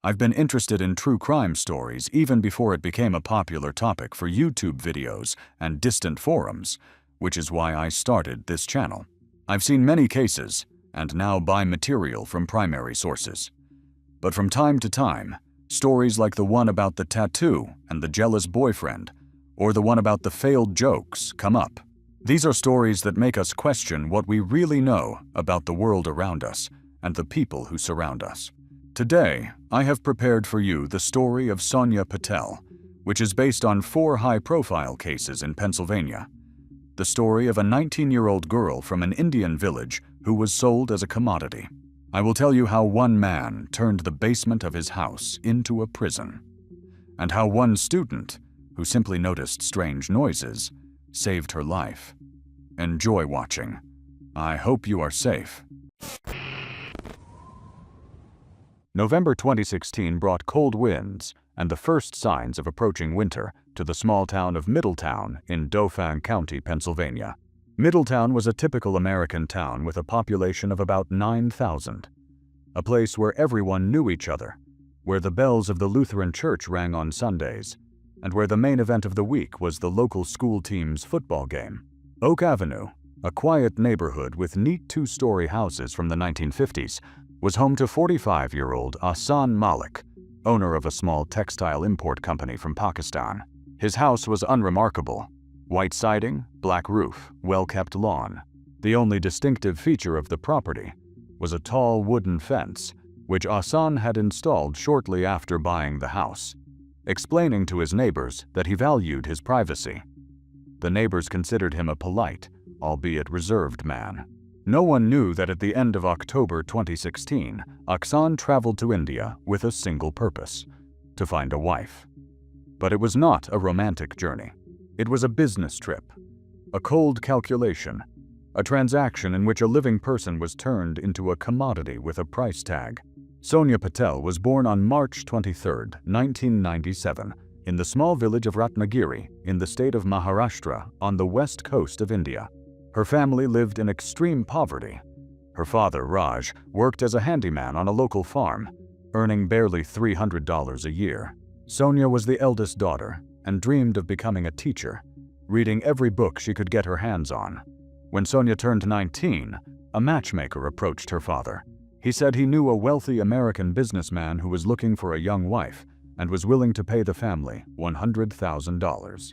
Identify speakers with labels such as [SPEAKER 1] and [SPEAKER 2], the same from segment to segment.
[SPEAKER 1] I've been interested in true crime stories even before it became a popular topic for YouTube videos and distant forums, which is why I started this channel. I've seen many cases and now buy material from primary sources. But from time to time, stories like the one about the tattoo and the jealous boyfriend, or the one about the failed jokes, come up. These are stories that make us question what we really know about the world around us and the people who surround us. Today, I have prepared for you the story of Sonia Patel, which is based on 4 high-profile cases in Pennsylvania. The story of a 19-year-old girl from an Indian village who was sold as a commodity. I will tell you how one man turned the basement of his house into a prison, and how one student, who simply noticed strange noises, saved her life. Enjoy watching. I hope you are safe. November 2016 brought cold winds and the first signs of approaching winter to the small town of Middletown in Dauphin County, Pennsylvania. Middletown was a typical American town with a population of about 9,000. A place where everyone knew each other, where the bells of the Lutheran church rang on Sundays, and where the main event of the week was the local school team's football game. Oak Avenue, a quiet neighborhood with neat 2-story houses from the 1950s, was home to 45-year-old Ahsan Malik, owner of a small textile import company from Pakistan. His house was unremarkable. White siding, black roof, well-kept lawn. The only distinctive feature of the property was a tall wooden fence, which Ahsan had installed shortly after buying the house, explaining to his neighbors that he valued his privacy. The neighbors considered him a polite, albeit reserved man. No one knew that at the end of October 2016, Ahsan traveled to India with a single purpose: to find a wife. But it was not a romantic journey. It was a business trip, a cold calculation, a transaction in which a living person was turned into a commodity with a price tag. Sonia Patel was born on March 23, 1997, in the small village of Ratnagiri in the state of Maharashtra on the west coast of India. Her family lived in extreme poverty. Her father, Raj, worked as a handyman on a local farm, earning barely $300 a year. Sonia was the eldest daughter and dreamed of becoming a teacher, reading every book she could get her hands on. When Sonia turned 19, a matchmaker approached her father. He said he knew a wealthy American businessman who was looking for a young wife and was willing to pay the family $100,000.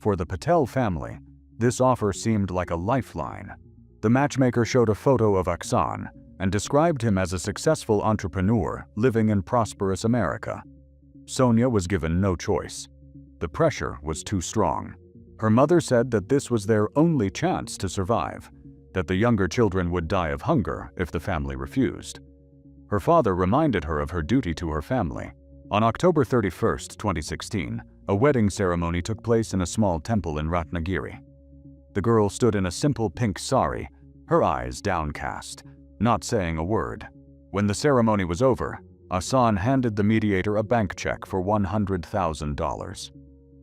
[SPEAKER 1] For the Patel family, this offer seemed like a lifeline. The matchmaker showed a photo of Ahsan and described him as a successful entrepreneur living in prosperous America. Sonia was given no choice. The pressure was too strong. Her mother said that this was their only chance to survive, that the younger children would die of hunger if the family refused. Her father reminded her of her duty to her family. On October 31, 2016, a wedding ceremony took place in a small temple in Ratnagiri. The girl stood in a simple pink sari, her eyes downcast, not saying a word. When the ceremony was over, Ahsan handed the mediator a bank check for $100,000.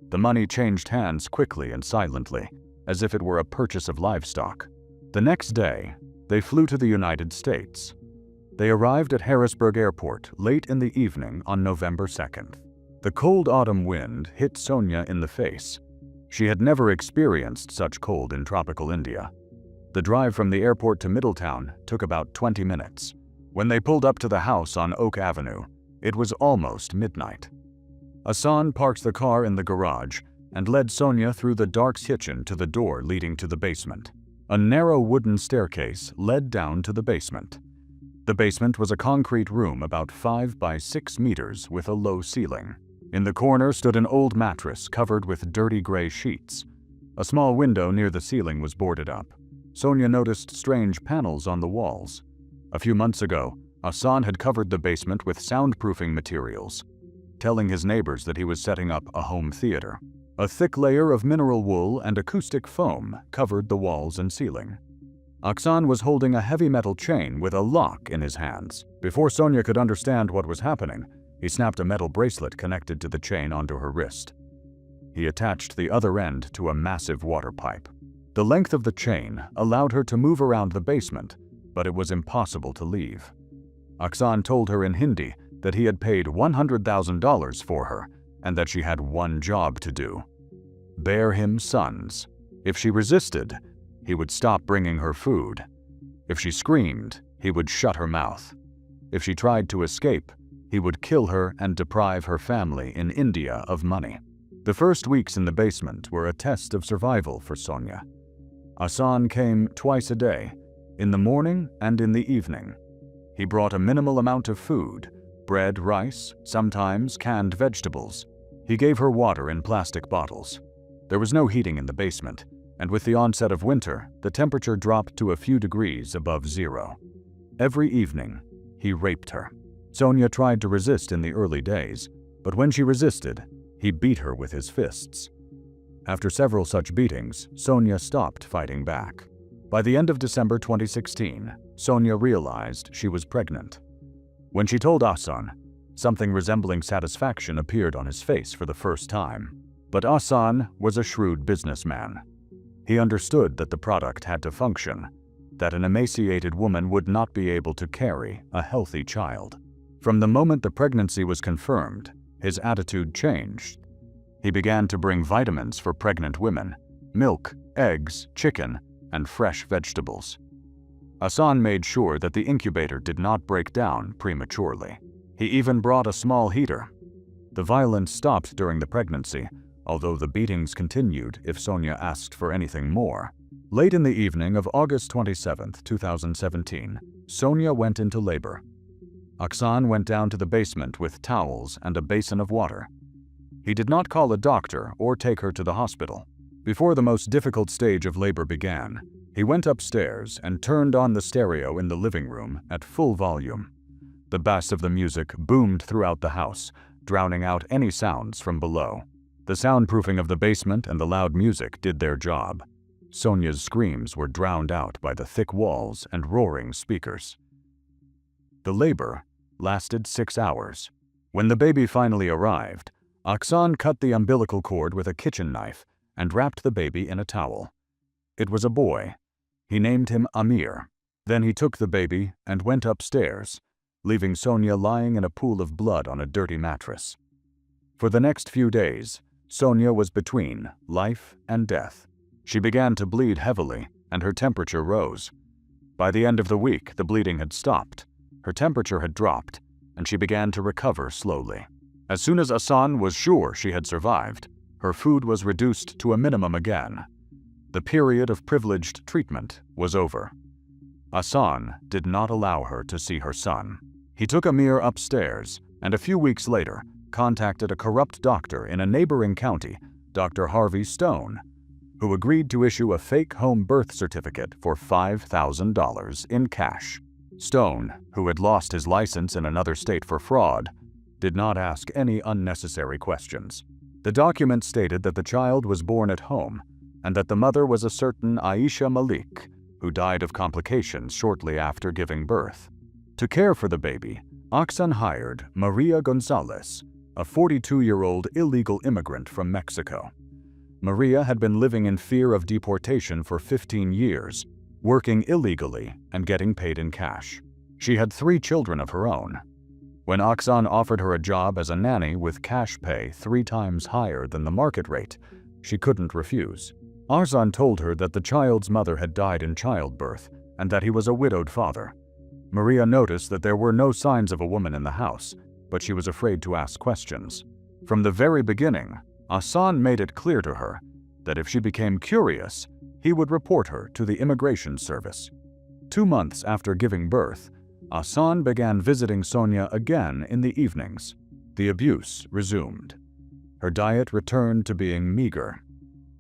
[SPEAKER 1] The money changed hands quickly and silently, as if it were a purchase of livestock. The next day, they flew to the United States. They arrived at Harrisburg Airport late in the evening on November 2nd. The cold autumn wind hit Sonia in the face. She had never experienced such cold in tropical India. The drive from the airport to Middletown took about 20 minutes. When they pulled up to the house on Oak Avenue, it was almost midnight. Ahsan parked the car in the garage and led Sonia through the dark kitchen to the door leading to the basement. A narrow wooden staircase led down to the basement. The basement was a concrete room about 5 by 6 meters with a low ceiling. In the corner stood an old mattress covered with dirty gray sheets. A small window near the ceiling was boarded up. Sonia noticed strange panels on the walls. A few months ago, Ahsan had covered the basement with soundproofing materials, telling his neighbors that he was setting up a home theater. A thick layer of mineral wool and acoustic foam covered the walls and ceiling. Ahsan was holding a heavy metal chain with a lock in his hands. Before Sonia could understand what was happening, he snapped a metal bracelet connected to the chain onto her wrist. He attached the other end to a massive water pipe. The length of the chain allowed her to move around the basement, but it was impossible to leave. Ahsan told her in Hindi that he had paid $100,000 for her and that she had one job to do: bear him sons. If she resisted, he would stop bringing her food. If she screamed, he would shut her mouth. If she tried to escape, he would kill her and deprive her family in India of money. The first weeks in the basement were a test of survival for Sonia. Hassan came twice a day, in the morning and in the evening. He brought a minimal amount of food: bread, rice, sometimes canned vegetables. He gave her water in plastic bottles. There was no heating in the basement, and with the onset of winter, the temperature dropped to a few degrees above zero. Every evening, he raped her. Sonia tried to resist in the early days, but when she resisted, he beat her with his fists. After several such beatings, Sonia stopped fighting back. By the end of December 2016, Sonia realized she was pregnant. When she told Hassan, something resembling satisfaction appeared on his face for the first time. But Hassan was a shrewd businessman. He understood that the product had to function, that an emaciated woman would not be able to carry a healthy child. From the moment the pregnancy was confirmed, his attitude changed. He began to bring vitamins for pregnant women: milk, eggs, chicken, and fresh vegetables. Hassan made sure that the incubator did not break down prematurely. He even brought a small heater. The violence stopped during the pregnancy, although the beatings continued if Sonia asked for anything more. Late in the evening of August 27, 2017, Sonia went into labor. Hassan went down to the basement with towels and a basin of water. He did not call a doctor or take her to the hospital. Before the most difficult stage of labor began, he went upstairs and turned on the stereo in the living room at full volume. The bass of the music boomed throughout the house, drowning out any sounds from below. The soundproofing of the basement and the loud music did their job. Sonia's screams were drowned out by the thick walls and roaring speakers. The labor lasted 6 hours. When the baby finally arrived, Hassan cut the umbilical cord with a kitchen knife and wrapped the baby in a towel. It was a boy. He named him Amir. Then he took the baby and went upstairs, leaving Sonia lying in a pool of blood on a dirty mattress. For the next few days, Sonia was between life and death. She began to bleed heavily, and her temperature rose. By the end of the week, the bleeding had stopped. Her temperature had dropped, and she began to recover slowly. As soon as Hassan was sure she had survived, her food was reduced to a minimum again. The period of privileged treatment was over. Hassan did not allow her to see her son. He took Amir upstairs, and a few weeks later, contacted a corrupt doctor in a neighboring county, Dr. Harvey Stone, who agreed to issue a fake home birth certificate for $5,000 in cash. Stone, who had lost his license in another state for fraud, did not ask any unnecessary questions. The document stated that the child was born at home and that the mother was a certain Aisha Malik, who died of complications shortly after giving birth. To care for the baby, Hassan hired Maria Gonzalez, a 42-year-old illegal immigrant from Mexico. Maria had been living in fear of deportation for 15 years, working illegally and getting paid in cash. She had 3 children of her own. When Hassan offered her a job as a nanny with cash pay 3 times higher than the market rate, she couldn't refuse. Hassan told her that the child's mother had died in childbirth and that he was a widowed father. Maria noticed that there were no signs of a woman in the house, but she was afraid to ask questions. From the very beginning, Hassan made it clear to her that if she became curious, he would report her to the immigration service. 2 months after giving birth, Hassan began visiting Sonia again in the evenings. The abuse resumed. Her diet returned to being meager.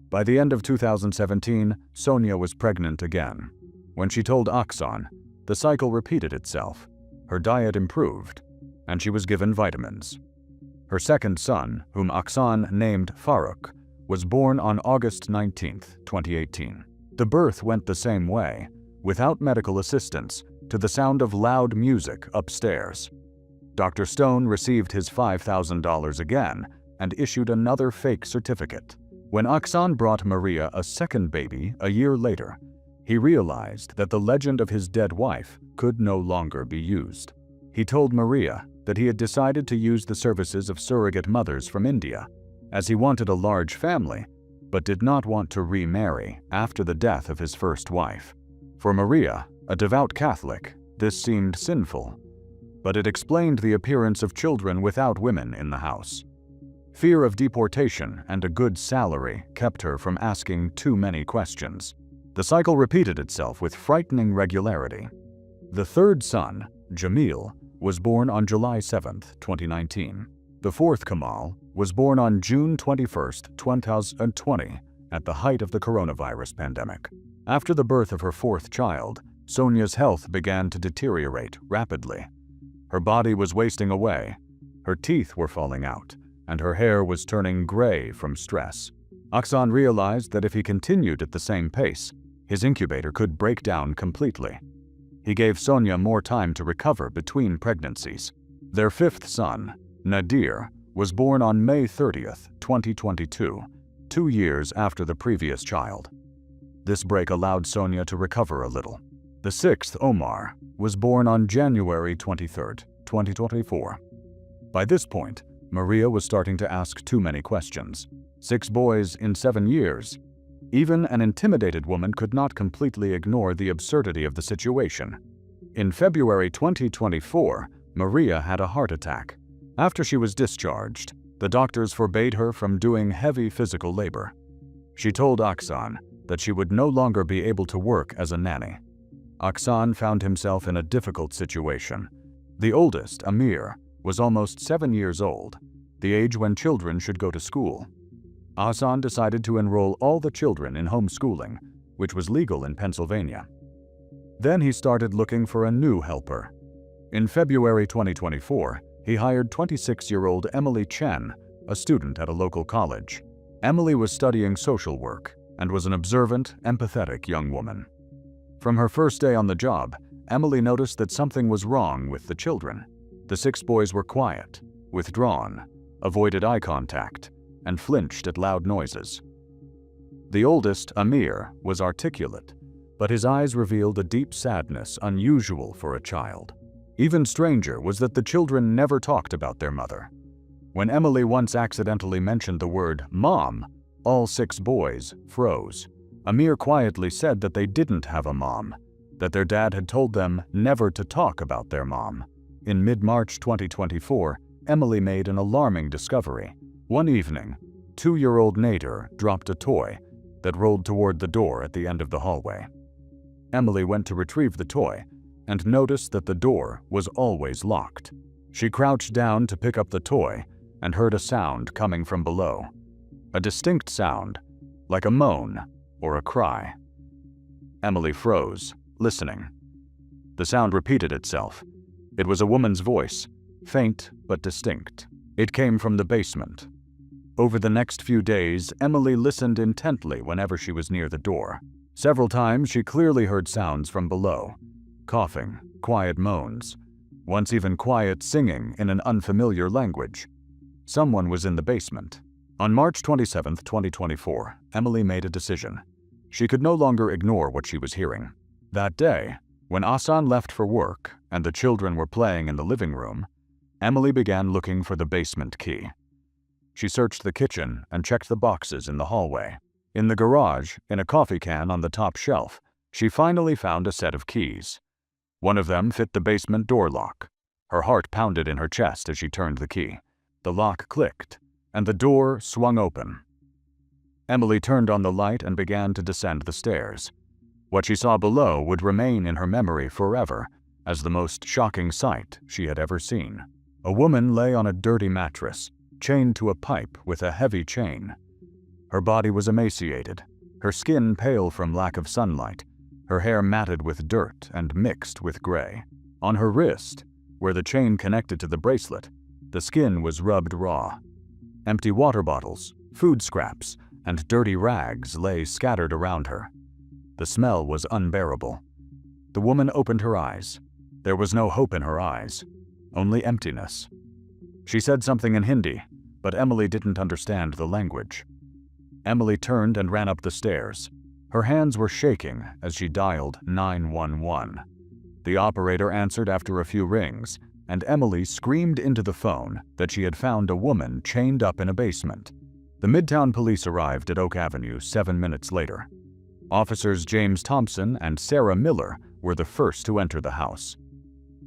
[SPEAKER 1] By the end of 2017, Sonia was pregnant again. When she told Hassan, the cycle repeated itself. Her diet improved, and she was given vitamins. Her second son, whom Hassan named Farooq, was born on August 19, 2018. The birth went the same way, without medical assistance, to the sound of loud music upstairs. Dr. Stone received his $5,000 again and issued another fake certificate. When Hassan brought Maria a second baby a year later, he realized that the legend of his dead wife could no longer be used. He told Maria that he had decided to use the services of surrogate mothers from India, as he wanted a large family, but did not want to remarry after the death of his first wife. For Maria, a devout Catholic, this seemed sinful, but it explained the appearance of children without women in the house. Fear of deportation and a good salary kept her from asking too many questions. The cycle repeated itself with frightening regularity. The third son, Jamil, was born on July 7, 2019. The fourth, Kamal, was born on June 21, 2020, at the height of the coronavirus pandemic. After the birth of her fourth child, Sonia's health began to deteriorate rapidly. Her body was wasting away, her teeth were falling out, and her hair was turning gray from stress. Aksan realized that if he continued at the same pace, his incubator could break down completely. He gave Sonia more time to recover between pregnancies. Their fifth son, Nadir, was born on May 30, 2022, 2 years after the previous child. This break allowed Sonia to recover a little. The sixth, Omar, was born on January 23, 2024. By this point, Maria was starting to ask too many questions. 6 boys in 7 years. Even an intimidated woman could not completely ignore the absurdity of the situation. In February 2024, Maria had a heart attack. After she was discharged, the doctors forbade her from doing heavy physical labor. She told Aksan that she would no longer be able to work as a nanny. Aksan found himself in a difficult situation. The oldest, Amir, was almost 7 years old, the age when children should go to school. Aksan decided to enroll all the children in homeschooling, which was legal in Pennsylvania. Then he started looking for a new helper. In February 2024, he hired 26-year-old Emily Chen, a student at a local college. Emily was studying social work and was an observant, empathetic young woman. From her first day on the job, Emily noticed that something was wrong with the children. The 6 boys were quiet, withdrawn, avoided eye contact, and flinched at loud noises. The oldest, Amir, was articulate, but his eyes revealed a deep sadness unusual for a child. Even stranger was that the children never talked about their mother. When Emily once accidentally mentioned the word "mom," all 6 boys froze. Amir quietly said that they didn't have a mom, that their dad had told them never to talk about their mom. In mid-March 2024, Emily made an alarming discovery. One evening, 2-year-old Nader dropped a toy that rolled toward the door at the end of the hallway. Emily went to retrieve the toy and noticed that the door was always locked. She crouched down to pick up the toy and heard a sound coming from below. A distinct sound, like a moan or a cry. Emily froze, listening. The sound repeated itself. It was a woman's voice, faint but distinct. It came from the basement. Over the next few days, Emily listened intently whenever she was near the door. Several times she clearly heard sounds from below. Coughing, quiet moans, once even quiet singing in an unfamiliar language. Someone was in the basement. On March 27, 2024, Emily made a decision. She could no longer ignore what she was hearing. That day, when Aksan left for work and the children were playing in the living room, Emily began looking for the basement key. She searched the kitchen and checked the boxes in the hallway. In the garage, in a coffee can on the top shelf, she finally found a set of keys. One of them fit the basement door lock. Her heart pounded in her chest as she turned the key. The lock clicked, and the door swung open. Emily turned on the light and began to descend the stairs. What she saw below would remain in her memory forever as the most shocking sight she had ever seen. A woman lay on a dirty mattress, chained to a pipe with a heavy chain. Her body was emaciated, her skin pale from lack of sunlight, her hair matted with dirt and mixed with gray. On her wrist, where the chain connected to the bracelet, the skin was rubbed raw. Empty water bottles, food scraps, and dirty rags lay scattered around her. The smell was unbearable. The woman opened her eyes. There was no hope in her eyes, only emptiness. She said something in Hindi, but Emily didn't understand the language. Emily turned and ran up the stairs. Her hands were shaking as she dialed 911. The operator answered after a few rings, and Emily screamed into the phone that she had found a woman chained up in a basement. The Midtown police arrived at Oak Avenue 7 minutes later. Officers James Thompson and Sarah Miller were the first to enter the house.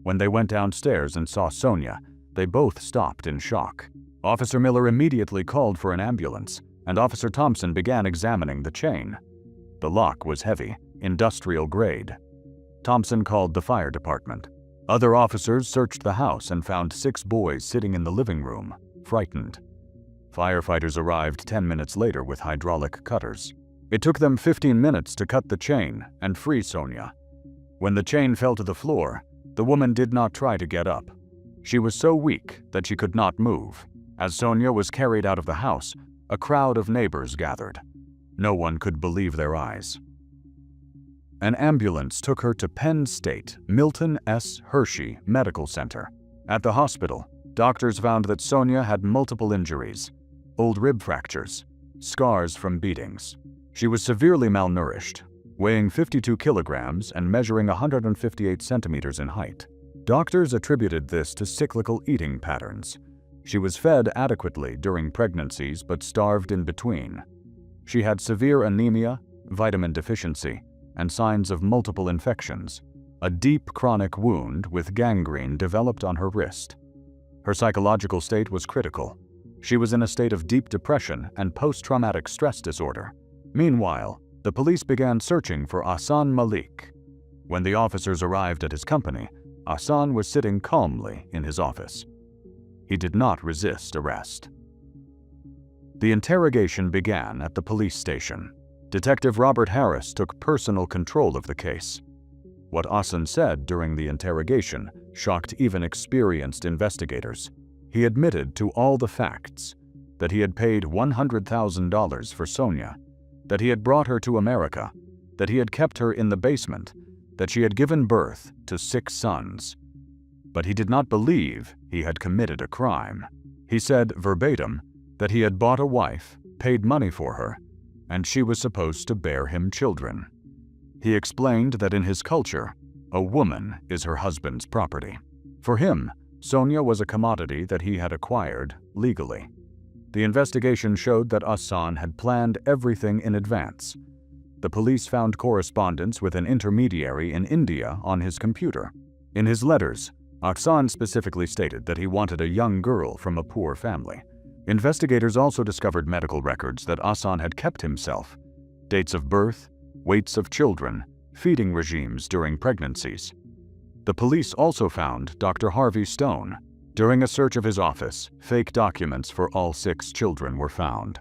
[SPEAKER 1] When they went downstairs and saw Sonia, they both stopped in shock. Officer Miller immediately called for an ambulance, and Officer Thompson began examining the chain. The lock was heavy, industrial grade. Thompson called the fire department. Other officers searched the house and found 6 boys sitting in the living room, frightened. Firefighters arrived 10 minutes later with hydraulic cutters. It took them 15 minutes to cut the chain and free Sonia. When the chain fell to the floor, the woman did not try to get up. She was so weak that she could not move. As Sonia was carried out of the house, a crowd of neighbors gathered. No one could believe their eyes. An ambulance took her to Penn State Milton S. Hershey Medical Center. At the hospital, doctors found that Sonia had multiple injuries, old rib fractures, scars from beatings. She was severely malnourished, weighing 52 kilograms and measuring 158 centimeters in height. Doctors attributed this to cyclical eating patterns. She was fed adequately during pregnancies but starved in between. She had severe anemia, vitamin deficiency, and signs of multiple infections. A deep chronic wound with gangrene developed on her wrist. Her psychological state was critical. She was in a state of deep depression and post-traumatic stress disorder. Meanwhile, the police began searching for Ahsan Malik. When the officers arrived at his company, Ahsan was sitting calmly in his office. He did not resist arrest. The interrogation began at the police station. Detective Robert Harris took personal control of the case. What Ahsan said during the interrogation shocked even experienced investigators. He admitted to all the facts, that he had paid $100,000 for Sonia, that he had brought her to America, that he had kept her in the basement, that she had given birth to 6 sons. But he did not believe he had committed a crime. He said verbatim that he had bought a wife, paid money for her, and she was supposed to bear him children. He explained that in his culture, a woman is her husband's property. For him, Sonia was a commodity that he had acquired legally. The investigation showed that Ahsan had planned everything in advance. The police found correspondence with an intermediary in India on his computer. In his letters, Ahsan specifically stated that he wanted a young girl from a poor family. Investigators also discovered medical records that Ahsan had kept himself, dates of birth, weights of children, feeding regimes during pregnancies. The police also found Dr. Harvey Stone. During a search of his office, fake documents for all 6 children were found.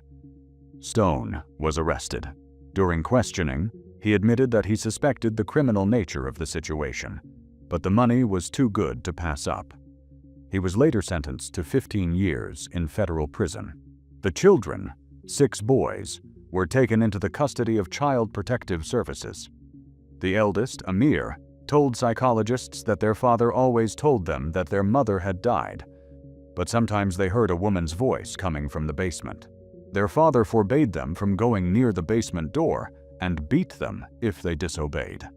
[SPEAKER 1] Stone was arrested. During questioning, he admitted that he suspected the criminal nature of the situation, but the money was too good to pass up. He was later sentenced to 15 years in federal prison. The children, 6 boys, were taken into the custody of Child Protective Services. The eldest, Amir, told psychologists that their father always told them that their mother had died, but sometimes they heard a woman's voice coming from the basement. Their father forbade them from going near the basement door and beat them if they disobeyed.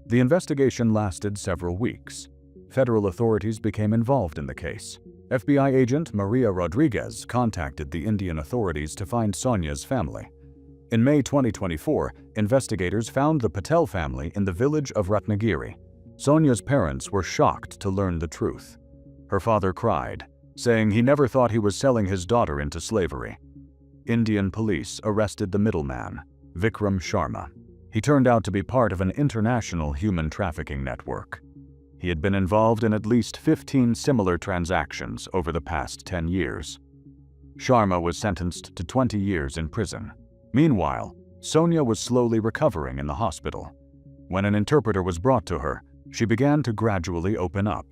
[SPEAKER 1] The investigation lasted several weeks. Federal authorities became involved in the case. FBI agent Maria Rodriguez contacted the Indian authorities to find Sonia's family. In May 2024, investigators found the Patel family in the village of Ratnagiri. Sonia's parents were shocked to learn the truth. Her father cried, saying he never thought he was selling his daughter into slavery. Indian police arrested the middleman, Vikram Sharma. He turned out to be part of an international human trafficking network. He had been involved in at least 15 similar transactions over the past 10 years. Sharma was sentenced to 20 years in prison. Meanwhile, Sonia was slowly recovering in the hospital. When an interpreter was brought to her, she began to gradually open up.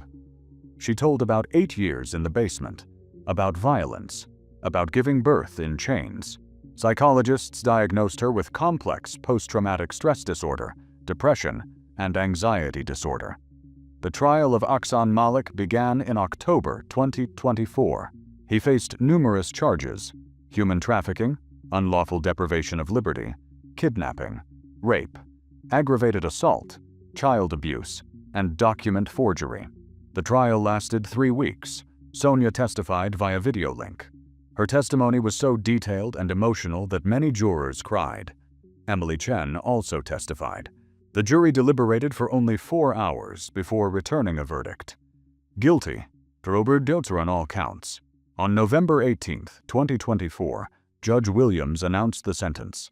[SPEAKER 1] She told about 8 years in the basement, about violence, about giving birth in chains. Psychologists diagnosed her with complex post-traumatic stress disorder, depression, and anxiety disorder. The trial of Ahsan Malik began in October 2024. He faced numerous charges: human trafficking, unlawful deprivation of liberty, kidnapping, rape, aggravated assault, child abuse, and document forgery. The trial lasted 3 weeks. Sonia testified via video link. Her testimony was so detailed and emotional that many jurors cried. Emily Chen also testified. The jury deliberated for only 4 hours before returning a verdict. Guilty, verurteilt on all counts. On November 18, 2024, Judge Williams announced the sentence: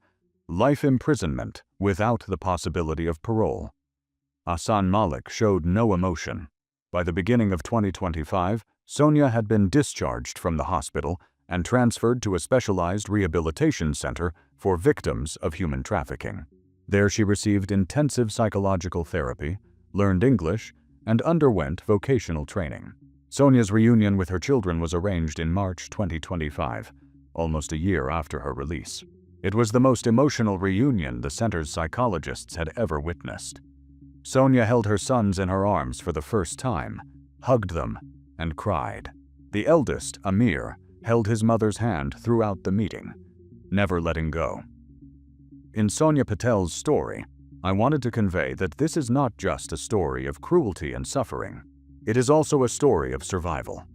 [SPEAKER 1] life imprisonment without the possibility of parole. Hassan Malik showed no emotion. By the beginning of 2025, Sonia had been discharged from the hospital and transferred to a specialized rehabilitation center for victims of human trafficking. There she received intensive psychological therapy, learned English, and underwent vocational training. Sonia's reunion with her children was arranged in March 2025, almost a year after her release. It was the most emotional reunion the center's psychologists had ever witnessed. Sonia held her sons in her arms for the first time, hugged them, and cried. The eldest, Amir, held his mother's hand throughout the meeting, never letting go. In Sonia Patel's story, I wanted to convey that this is not just a story of cruelty and suffering. It is also a story of survival,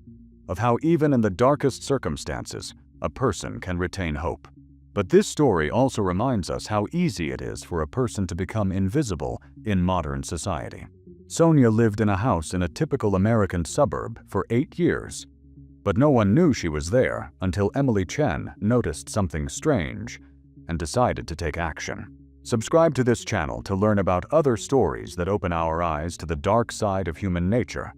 [SPEAKER 1] of how even in the darkest circumstances, a person can retain hope. But this story also reminds us how easy it is for a person to become invisible in modern society. Sonia lived in a house in a typical American suburb for 8 years. But no one knew she was there until Emily Chen noticed something strange and decided to take action. Subscribe to this channel to learn about other stories that open our eyes to the dark side of human nature,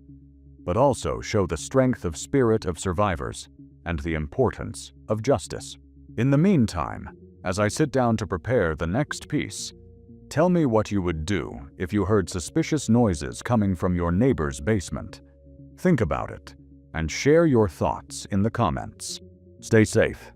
[SPEAKER 1] but also show the strength of spirit of survivors and the importance of justice. In the meantime, as I sit down to prepare the next piece, tell me what you would do if you heard suspicious noises coming from your neighbor's basement. Think about it and share your thoughts in the comments. Stay safe.